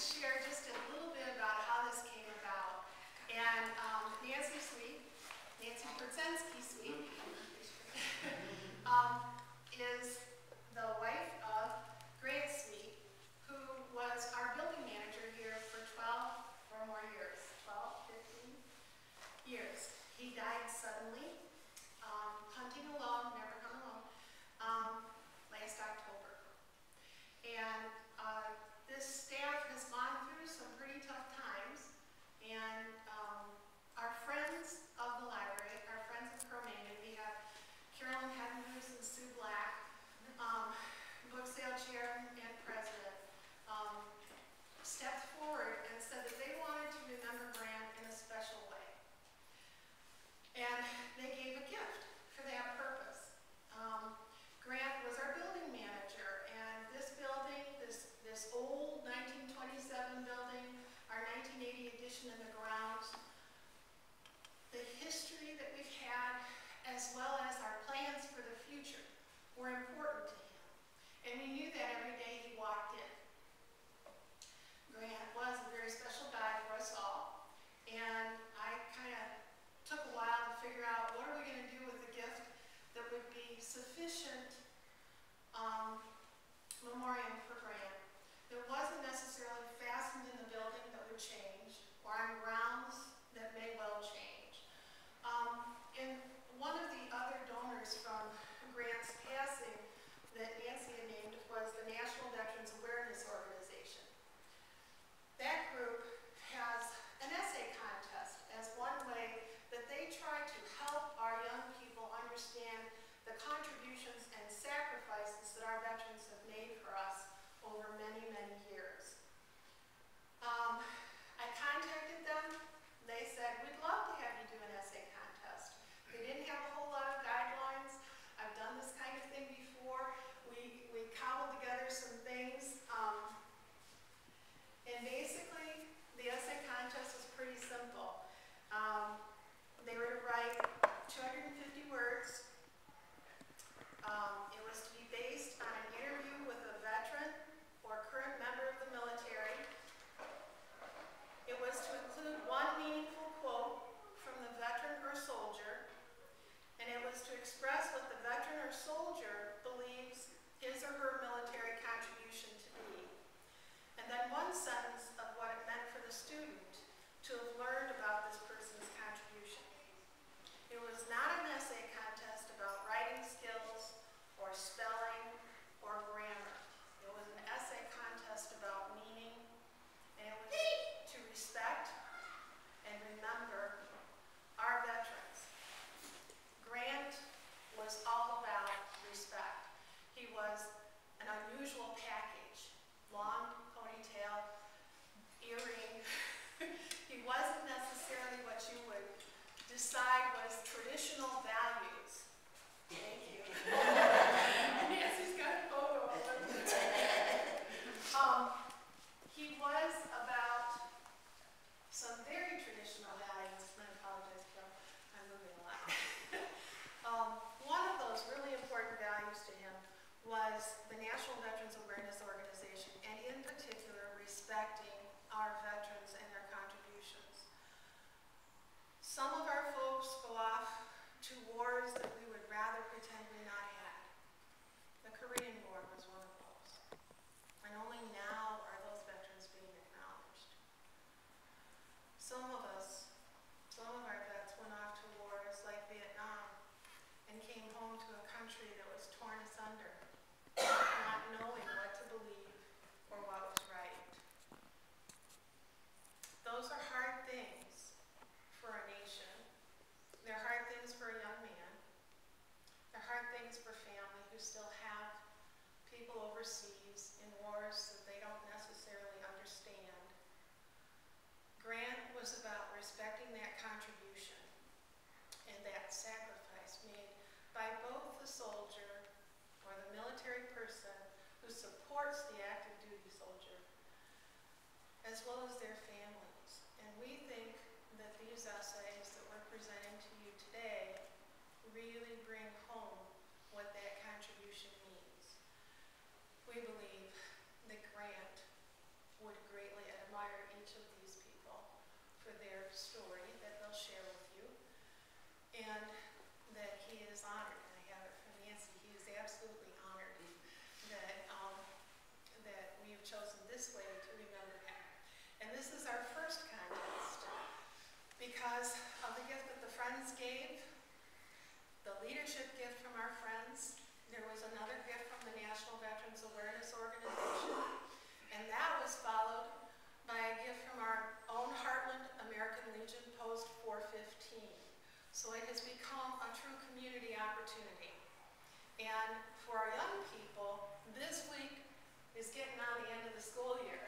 share just a little bit about how this came about. And Nancy Sweet, Nancy Perczynski Sweet, is the wife of Grant Sweet, who was our building manager here for 12 or more years, 12, 15 years. He died suddenly, hunting alone, never come alone, last October. And this staff has gone through some pretty tough times, and our friends of the library, our Friends of Cromaine, and we have Carolyn Heddenhus and Sue Black, book sale chair and president, stepped forward and said that they wanted to remember Grant in a special way. And they gave a gift for that purpose. Grant was our building manager, and this building, this old 1927 building, our 1980 addition in the grounds, the history that we've had, as well as our plans for the future, were important to him. And we knew that every day he walked in. Grant was a very special guy for us all, and I kind of took a while to figure out what are we going to do with a gift that would be sufficient memoriam for Grant. That wasn't necessarily fastened in the building that would change, or on grounds that may well change. And one of the other donors from Grant's passing that Nancy had named was the National Veterans Awareness Organization. That group has an essay contest as one way that they try to help our young people understand the contributions and sacrifices that our veterans have made for us over many, many years. I contacted them. They said, we'd love to have you do an essay contest. They didn't have a whole lot of guidelines. I've done this kind of thing before. We cobbled together some things. And basically, the essay contest was pretty simple. They were to write 250 words. It was to be based on an interview with a veteran or current member of the military. It was to include one meaningful quote from the veteran or soldier, and it was to express what the veteran or soldier believes his or her military contribution to be. And then one sentence of what it meant for the student to have learned about this person's contribution. It was not an essay contest about writing skills or spelling or grammar. It was an essay contest about meaning, and it was to respect and remember our veterans. Grant was all about respect. He was an unusual package, long ponytail, earring. He wasn't necessarily what you would decide was traditional values. Thank you. Nancy's got a photo of him. He was about some very traditional values. I apologize, Bill. I'm moving a lot. One of those really important values to him was the National Veterans Awareness Organization, and in particular, respecting our veterans and their contributions. Some of our folks go off to wars that we would rather pretend we not had. The Korean War was one of those. And only now are those veterans being acknowledged. Some of our vets went off to wars like Vietnam and came home to a country that was torn asunder, not knowing what to believe or what was right. Those are hard things for a nation. They're hard things for a young man. They're hard things for family who still have people overseas in wars that they don't necessarily understand. Grant was about respecting that contribution and that sacrifice made by both the soldier or the military person who supports the active duty soldier, as well as their families. And we think that these essays that we're presenting to you today really bring home what that contribution means. We believe that Grant would greatly and that he is honored. And I have it from Nancy. He is absolutely honored that we have chosen this way to remember him. And this is our first contest because of the gift that the Friends gave, the leadership gift from our friends. There was another gift from the National Veterans Awareness Organization, and that was followed by a gift from our own Hartland American Legion Post 415. So it has become a true community opportunity. And for our young people, this week is getting on the end of the school year.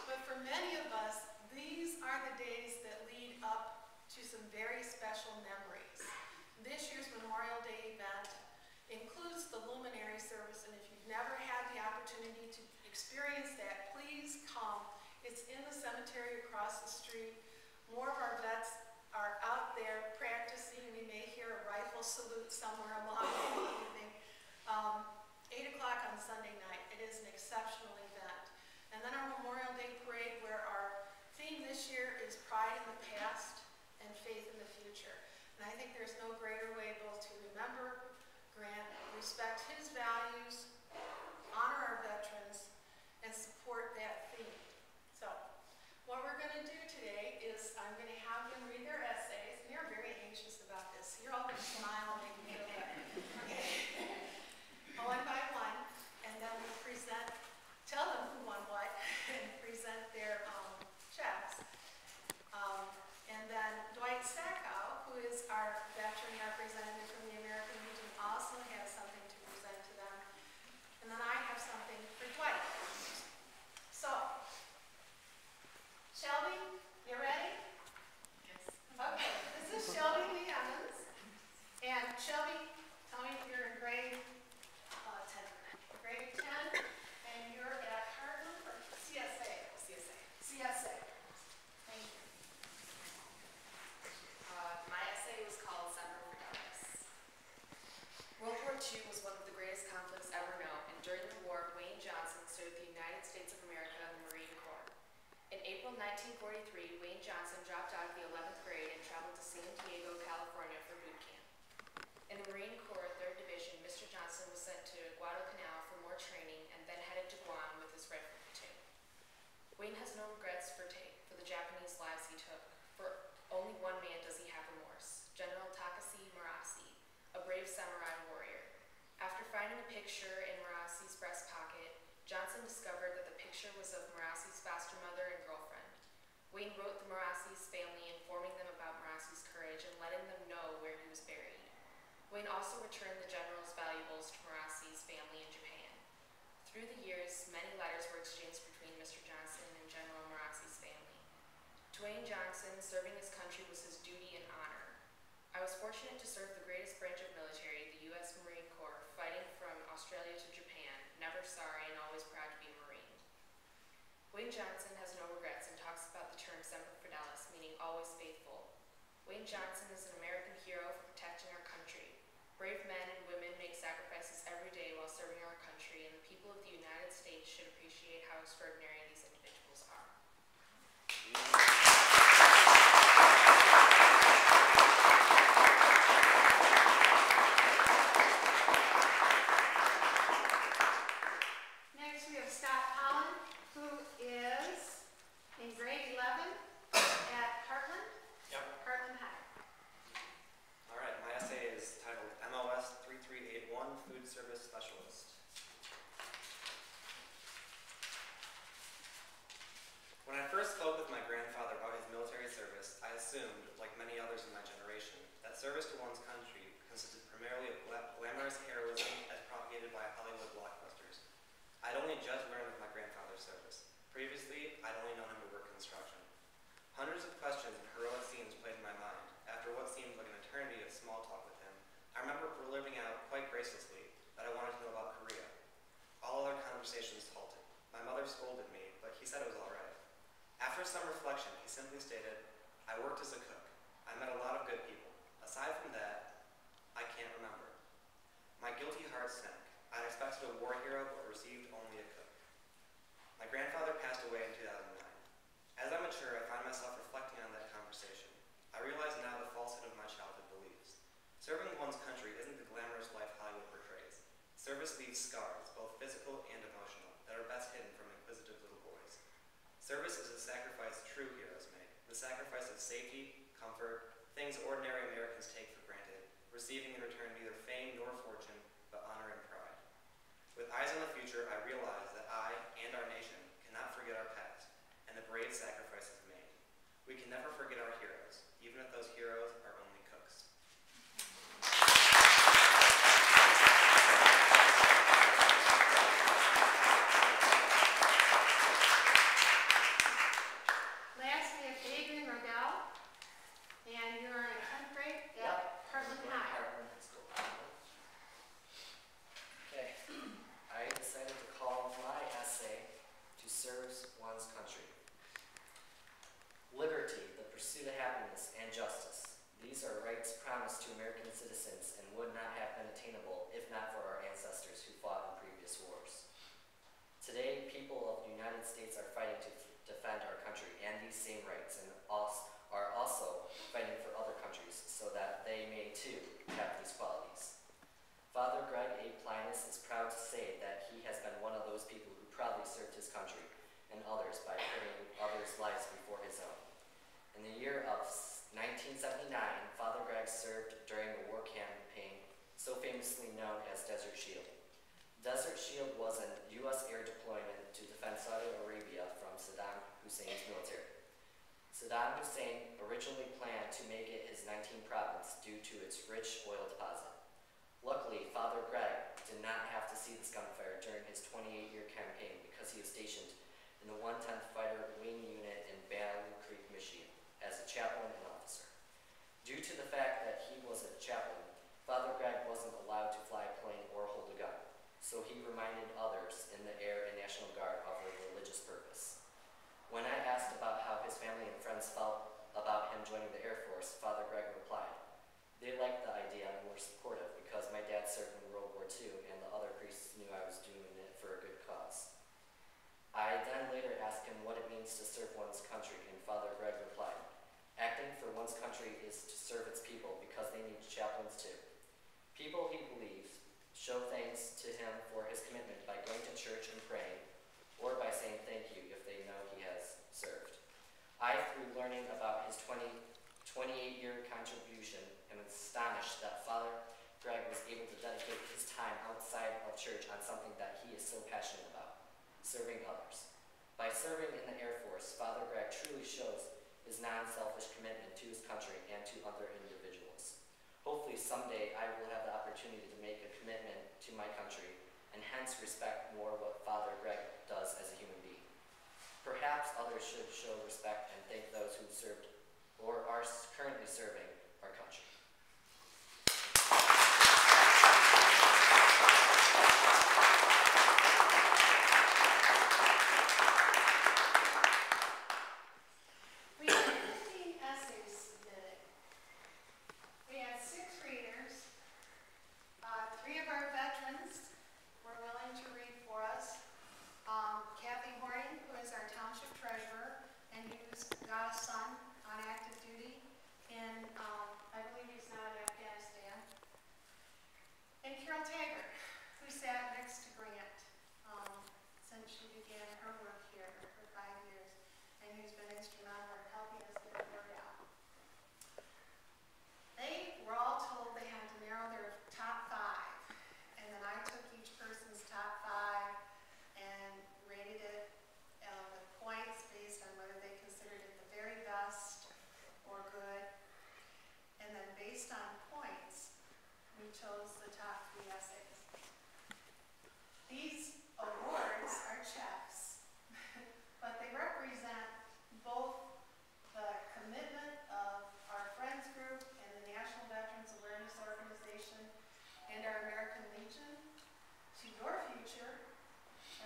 But for many of us, these are the days that lead up to some very special memories. This year's Memorial Day event includes the luminary service, and if you've never had the opportunity to experience that, please come. It's in the cemetery across the street. More of our vets are out there practicing. We may hear a rifle salute somewhere along the evening. 8 o'clock on Sunday night. It is an exceptional event. And then our Memorial Day parade, where our theme this year is Pride in the Past and Faith in the Future. And I think there's no greater way both to remember Grant, respect his values, honor our veterans, and support that theme. So, what we're going to do today is I'm going to have them read their essays, and you're very anxious about this. You're all going to smile and make me feel better. Okay. One by one, and then we'll present, tell them who won what, and present their checks. And then Dwight Sackow, who is our veteran representative from the American Legion, also has something to present to them. And then I have something for Dwight. So, Shelby, you ready? Yes. Okay, this is Shelby Lee Evans. And Shelby, tell me if you're in grade 10. Grade 10, and you're at Hartland or CSA? CSA. CSA. Thank you. My essay was called Semper Fidelis. World War II was one of the greatest conflicts ever known, and during the war, Wayne Johnson served the United States of America in the Marine Corps. In April 1943, Wayne Johnson dropped out of the 11th grade and traveled to San Diego, California for boot camp. In the Marine Corps 3rd Division, Mr. Johnson was sent to Guadalcanal for more training and then headed to Guam with his Red platoon. Wayne has no regrets for the Japanese lives he took. For only one man does he have remorse, General Takashi Murasi, a brave samurai warrior. After finding a picture in Murasi's breast pocket, Johnson discovered that the picture was of Murasi's foster mother and girlfriend. Wayne wrote the Murasi's family, informing them about Murasi's courage and letting them know where he was buried. Wayne also returned the general's valuables to Murasi's family in Japan. Through the years, many letters were exchanged between Mr. Johnson and General Murasi's family. To Wayne Johnson, serving his country was his duty and honor. I was fortunate to serve the greatest branch of military, the U.S. Marine Corps, fighting from Australia to Japan, never sorry and always proud to be a Marine. Wayne Johnson has no regrets and talks about the term Semper Fidelis, meaning always faithful. Wayne Johnson is an American hero for protecting our country. Brave men and women make sacrifices every day while serving our country, and the people of the United States should appreciate how extraordinary these individuals are. Next we have Scott Holland, who is in grade 11 at Hartland. Yep. Hartland High. All right, my essay is titled MOS 3381 Food Service Specialist. When I first spoke with my grandfather about his military service, I assumed, like many others in my generation, that service to one's country consisted primarily of glamorous heroism as propagated by Hollywood blockbusters. I'd only just learned of my grandfather's service. Previously, I'd only known him to work construction. Hundreds of questions and heroic scenes played in my mind. After what seemed like an eternity of small talk with him, I remember blurting out quite gracelessly that I wanted to know about Korea. All other conversations halted. My mother scolded me, but he said it was all right. After some reflection, he simply stated, I worked as a cook. I met a lot of good people. Aside from that, I can't remember. My guilty heart sank. I'd expected a war hero, but received only a cook. My grandfather passed away in 2009. As I mature, I find myself reflecting on that conversation. I realize now the falsehood of my childhood. Service leaves scars, both physical and emotional, that are best hidden from inquisitive little boys. Service is a sacrifice true heroes make, the sacrifice of safety, comfort, things ordinary Americans take for granted, receiving in return neither fame nor fortune, but honor and pride. With eyes on the future, I realize that I and our nation cannot forget our past and the brave sacrifices made. We can never forget our heroes, even if those heroes are only cooks. Last, we have Adrian Rodell, and you're in 10th grade at Hartland High. Hartland High School. Okay, I decided to call my essay "To Serve One's Country." Liberty, the pursuit of happiness, and justice. These are rights promised to American citizens and would not have been attainable if not for our ancestors who fought in previous wars. Today, people of the United States are fighting to defend our country and these same rights, and are also fighting for other countries so that they may too have these qualities. Father Greg A. Plinus is proud to say that he has been one of those people who proudly served his country and others by putting others' lives before his own. In the year of 1979, Father Greg served during the war campaign so famously known as Desert Shield. Desert Shield was a U.S. air deployment to defend Saudi Arabia from Saddam Hussein's military. Saddam Hussein originally planned to make it his 19th province due to its rich oil deposit. Luckily, Father Greg did not have to see this gunfire during his 28-year campaign because he was stationed in the 110th Fighter Wing Unit in Battle Creek, Michigan, as a chaplain and officer. Due to the fact that he was a chaplain, Father Greg wasn't allowed to fly a plane or hold a gun, so he reminded others in the Air and National Guard of their religious purpose. When I asked about how his family and friends felt about him joining the Air Force, Father Greg replied, "They liked the idea and were supportive because my dad served in World War II and the other priests knew I was doing it for a good cause." I then later asked him what it means to serve one's country, and Father Greg replied, "Acting for one's country is to serve its people because they need chaplains too. People he believes show thanks to him for his commitment by going to church and praying, or by saying thank you if they know he has served. I, through learning about his 28-year contribution, am astonished that Father Greg was able to dedicate his time outside of church on something that he is so passionate about, serving others. By serving in the Air Force, Father Greg truly shows his non-selfish commitment to his country and to other individuals. Hopefully someday I will have the opportunity to make a commitment to my country and hence respect more what Father Greg does as a human being. Perhaps others should show respect and thank those who served or are currently serving our country." We had 15 essays submitted. We had 6 readers. 3 of our veterans were willing to read for us. Kathy Horning, who is our township treasurer, and who's got a son on active duty in, I believe he's now in Afghanistan. And Carol Taggart, who sat next to Grant since she began her work here for 5 years, and who's been instrumental in helping us get the word out. They were all told they had to narrow their top 5, and then I took each person's top 5 and rated it with points based on whether they considered it the very best or good. And then based on points, we chose the top 3 essays. These awards are checks, but they represent both the commitment of our Friends group and the National Veterans Awareness Organization and our American Legion to your future,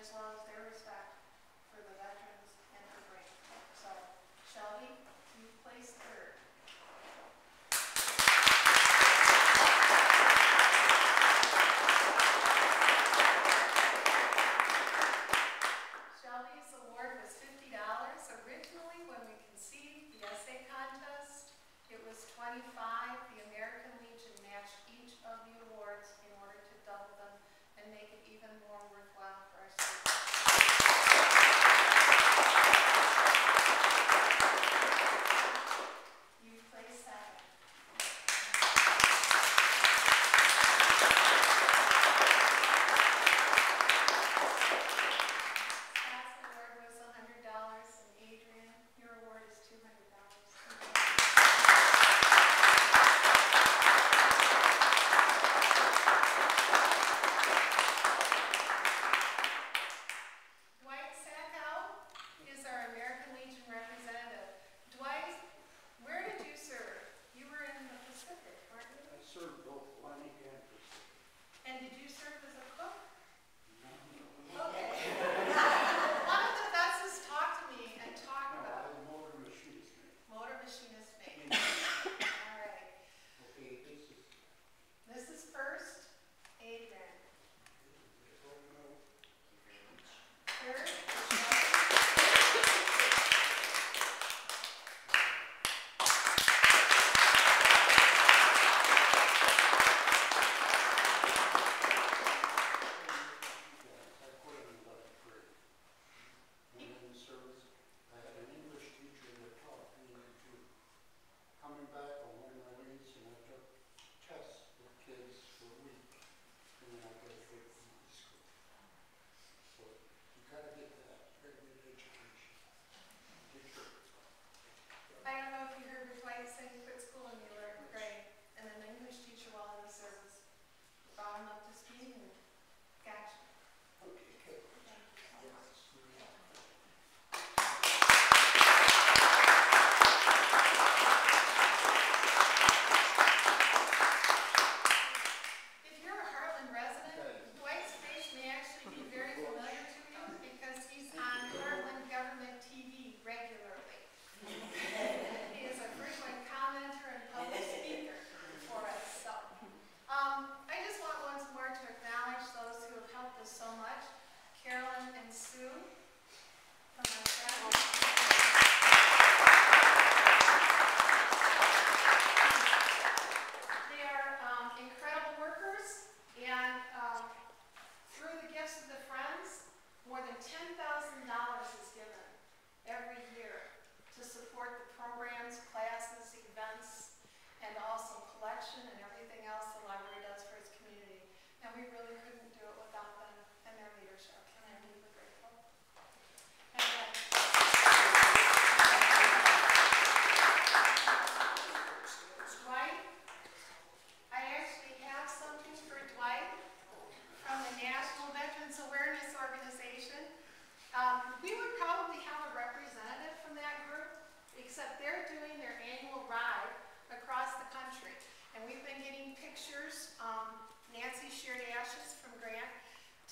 as well as their respect for the veterans and for Grant. So, Shelby, you placed 3rd. Shelby's award was $50. Originally, when we conceived the essay contest, it was $25. The American Legion matched each of the awards in order to double them and make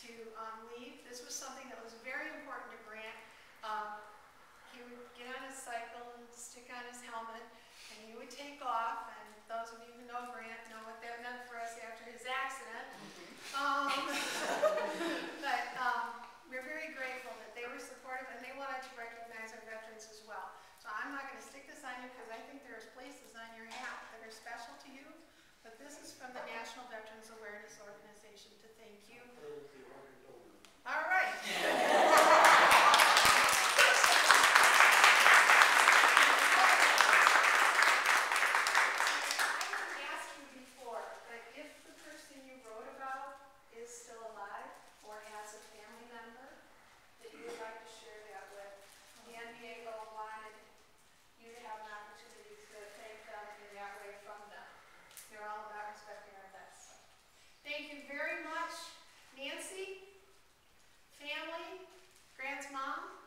to leave. This was something that was very important to Grant. He would get on his cycle and stick on his helmet, and he would take off, and those of you who know Grant know what that meant for us after his accident. But we're very grateful that they were supportive, and they wanted to recognize our veterans as well. So I'm not going to stick this on you because I think there's places on your hat that are special to you, but this is from the National Veterans Awareness Organization to thank you. All right. Thank you very much, Nancy, family, Grant's mom,